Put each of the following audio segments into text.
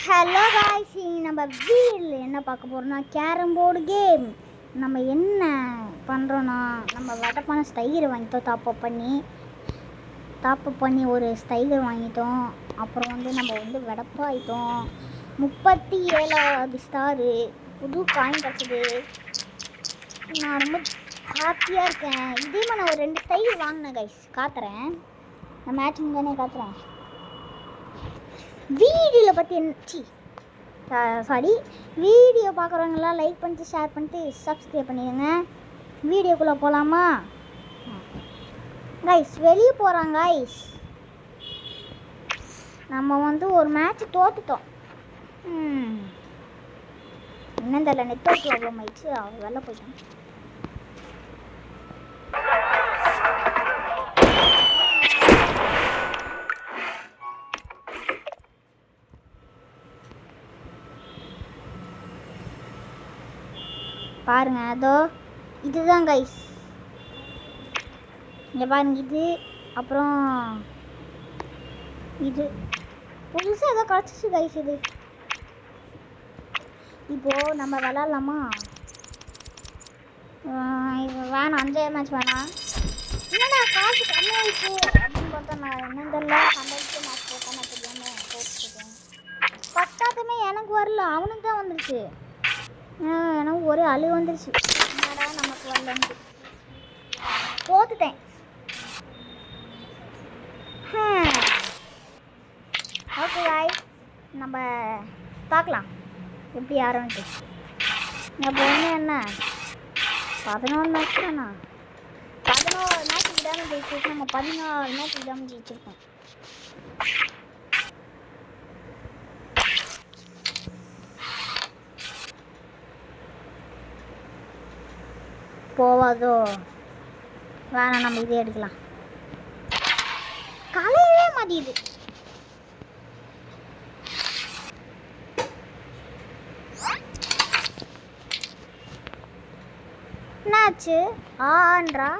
Hello guys, நம்ம வீடியோவில் என்ன பார்க்க போகிறோம்னா கேரம் போர்டு கேம். நம்ம என்ன பண்ணுறோன்னா, நம்ம வடப்பான ஸ்டைகர் வாங்கிட்டோம். டாப்அப் பண்ணி ஒரு ஸ்டைகர் வாங்கிட்டோம். அப்புறம் நம்ம வெடப்பாயிட்டோம். 37வது ஸ்டாரு புது காயின் கிடச்சிது. நான் ரொம்ப ஹாப்பியாக இருக்கேன். இதே மாதிரி நான் ஒரு 2 ஸ்டைகர் வாங்கினேன் கைஸ். காத்துறேன், நான் மேட்ச் முடிஞ்சானே காத்துறேன். வீடியோவில் பற்றி வீடியோ பார்க்குறவங்களாம் லைக் பண்ணிட்டு ஷேர் பண்ணிட்டு சப்ஸ்கிரைப் பண்ணிடுங்க. வீடியோக்குள்ளே போகலாமா கைஸ்? வெளியே போகிறாங்க கைஸ். நம்ம ஒரு மேட்ச் தோத்துட்டோம். என்னன்னு தெரியல, நெட்வொர்க் ப்ராப்ளம் ஆயிடுச்சு. அவர் வெளில போயிட்டான். பாருங்க, அதோ இதுதான் கைஸ். இங்கே பாருங்க, இது அப்புறம் இது புதுசாக ஏதோ கிடச்சிச்சு கைஸ். இது இப்போது நம்ம விளாட்லாமா? வேணாம், 5 மேட்ச் வேணாம். என்னடா காசு கம்மியாயிடுச்சு அப்படின்னு பார்த்தா, நான் என்னன்னு தெரியல, 100 மேட்ச் போட்டேன். நான் தெரியாமல் போட்டுருக்கேன். பத்தாத்துமே எனக்கு வரல, அவனுக்கு தான் வந்துருச்சு. எனக்கு ஒரே அழு வந்துருச்சு. என்னடா நமக்கு வரலன்ட்டு தோத்துட்டேன். ஓகே காய்ஸ், நம்ம பார்க்கலாம் எப்படி ஆரம்பிச்சு. நம்ம என்ன 11 மேட்ச் தானா? 11 மேட்ச் விடாமல் ஜெயிச்சிருக்கோம். நம்ம 14 மேட்ச் விடாமல் ஜெயிச்சிருக்கோம். போவாதோ? வேணாம், நம்ம இதே எடுக்கலாம். கலையவே மாட்டேது. என்னாச்சு? ஆன்றா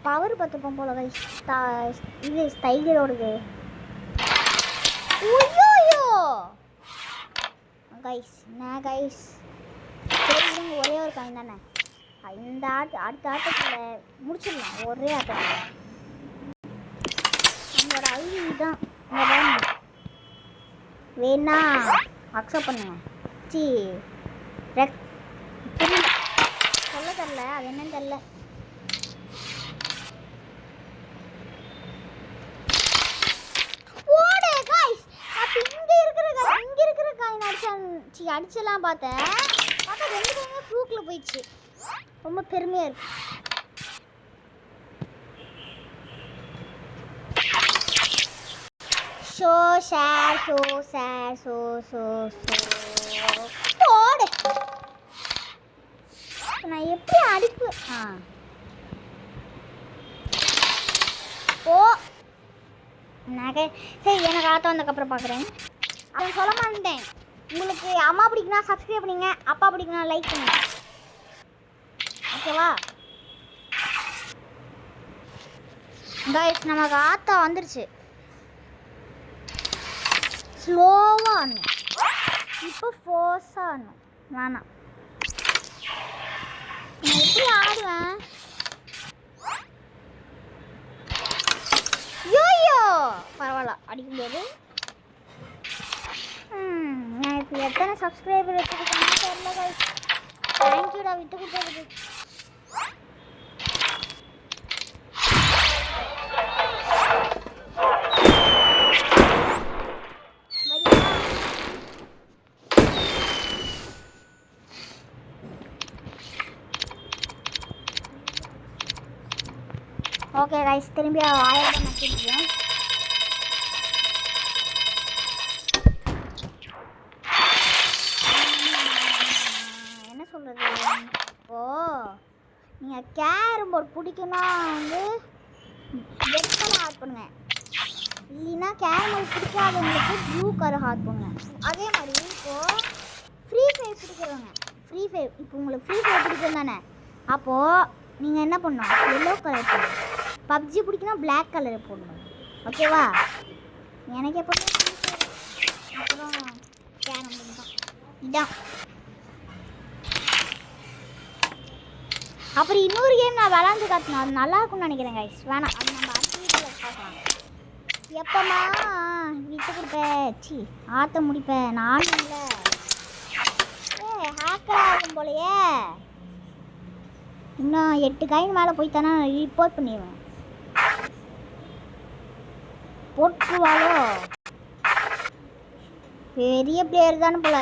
பவர் பார்த்துப்போம் போல கைஸ். இது ஸ்டைகரோடுது. ஐயோ கைஸ், என்ன கைஸ்? ஒரே ஒரு காயின் தானே. இந்த அடுத்த ஆட்டத்தில் முடிச்சிடலாம். ஒரே ஆட்டத்தில் நம்மளோட ஐடி தான். வேணா அக்செப்ட் பண்ணுங்க. சொல்ல தெரில, அது என்னன்னு தெரில. ஓடே காய்ஸ், அப்போ இங்கே இருக்கிற காயின் அடிச்செல்லாம் பார்த்தேன். பார்த்தா 2 காயினும் ஃப்ளூக்கில் போயிடுச்சு. ரொம்ப பெருமையாக இருக்கு. ஷோ ஷேர் போடு. நான் எப்படி அடிப்பு? ஓ சரி, எனக்கு ஆட்டம் வந்ததுக்கப்புறம் பார்க்குறேன். அதை சொல்ல மாட்டேன். உங்களுக்கு அம்மா பிடிக்குன்னா சப்ஸ்கிரைப் பண்ணிங்க, அப்பா பிடிக்குன்னா லைக் பண்ணுங்க. ஓகேவா கைஸ்? நமக்கு ஆத்தா வந்துருச்சு. ஸ்லோவாக இப்போ ஃபோர்ஸாக வேணாம். நான் எப்படி ஆடுவேன்? யோயோ பரவாயில்ல, அடிக்க முடியாது. நான் இப்போ எத்தனை சப்ஸ்கிரைபர் வச்சுருக்கேன்னு தெரியல கைஸ். தேங்க்யூடா, விட்டு கொடுத்தது. ஓகே கைஸ், திரும்பி 1000 நக்கிடுறேன். என்ன சொல்கிறது? நீங்கள் கேரம் போர்டு பிடிக்குன்னா ரெட் கலர் ஹாட் பண்ணுங்க. இல்லைன்னா கேரம் போர்டு பிடிக்காதவங்களுக்கு ப்ளூ கலர் ஹாட் பண்ணுங்க. அதே மாதிரி இப்போது ஃப்ரீ ஃபயர் பிடிக்கிறவங்க, இப்போ உங்களுக்கு ஃப்ரீ ஃபயர் பிடிக்கும் தானே, அப்போது நீங்கள் என்ன பண்ணணும்? எல்லோ கலர் போடணும். பப்ஜி பிடிக்குன்னா பிளாக் கலர் போடணும். ஓகேவா? எனக்கு எப்போ இதான். அப்புறம் இன்னொரு கேம் நான் விளாண்டு காட்டினேன், அது நல்லா இருக்கும்னு நினைக்கிறேன் கைஸ். வேணாம், அது நம்ம அடுத்த வீடியோவில் பார்க்கலாம். எப்பமா விட்டு கொடுப்பேன், சி ஆற்ற முடிப்பேன் நானும் இல்லை. ஹேக்கர் ஆகும் போலையே. இன்னும் 8 காயின் மேலே போய்த்தானே ரிப்போர்ட் பண்ணிடுவேன். போட்டுருவாளோ, பெரிய பிளேயர் தானே போல.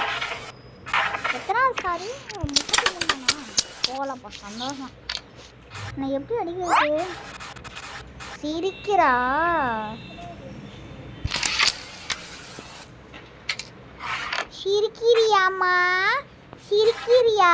எத்தனாவது சாரி 33 தானா? போகலப்பா, சந்தோஷம். நான் எப்படி அடிக்கிறது? சிரிக்கிறா. சிரிக்கிறியாம்மா, சிரிக்கிறியா?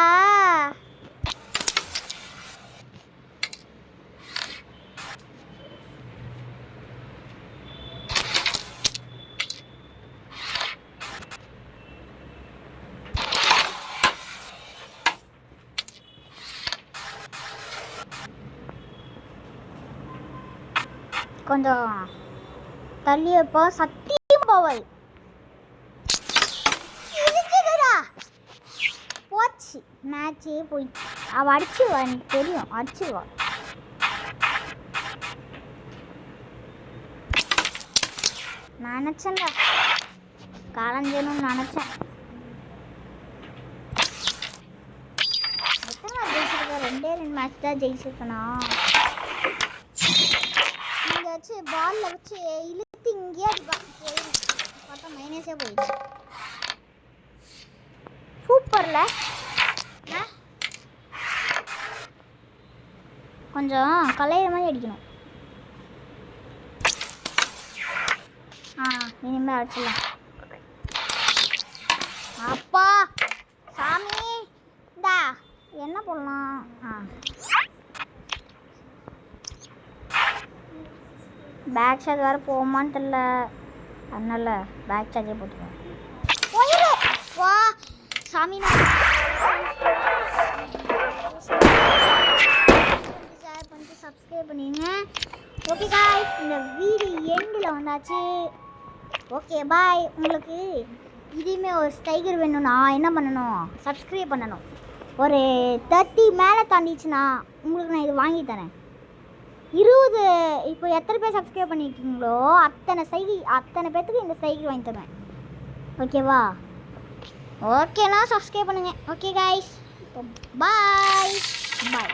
கொஞ்சம் தள்ளி வைப்பா, சத்தியம் போவாது. போச்சு, மேட்சே போயிடுச்சு. அவள் அடிச்சுவா, எனக்கு தெரியும், அடிச்சுவா. நினச்சேன்டா, கலைஞ்சனும் நினச்சேன். எத்தனை ஜெயிச்சிருக்கேன்? 2 மேட்ச் தான் ஜெயிச்சிருக்கேனா? இங்கே வச்சு பாலில் வச்சு இழுத்து இங்கேயே போயிடும். பார்த்தா மைனஸே போயிடுச்சு. சூப்பரில் கொஞ்சம் கலையிற மாதிரி அடிக்கணும். இனிமேல் அடிச்சிடலாம். அப்பா சாமி, இந்தா என்ன போடலாம்? பேக் ஷாட் வேறு போகுமான்னு தெரில, அதனால பேக் ஷாட்டே போட்டுருவேன். வா சாமி, ஷேர் பண்ணிட்டு சப்ஸ்கிரைப் பண்ணிடுங்க. ஓகே காய்ஸ், இந்த வீடியோ எண்டில் வந்தாச்சு. Okay bye. உங்களுக்கு இதுவுமே ஒரு ஸ்டைகர் வேணும்னா என்ன பண்ணணும்? சப்ஸ்கிரைப் பண்ணணும். ஒரு 30 மேலே தாண்டிச்சுன்னா உங்களுக்கு நான் இது வாங்கி தரேன். 20 இப்போ எத்தனை பேர் சப்ஸ்கிரைப் பண்ணியிருக்கீங்களோ அத்தனை பேர்த்துக்கு இந்த சைக்கிள் வாங்கி தருவேன். ஓகேவா? ஓகேண்ணா, சப்ஸ்கிரைப் பண்ணுங்கள். ஓகே காய்ஸ், பாய் பாய்.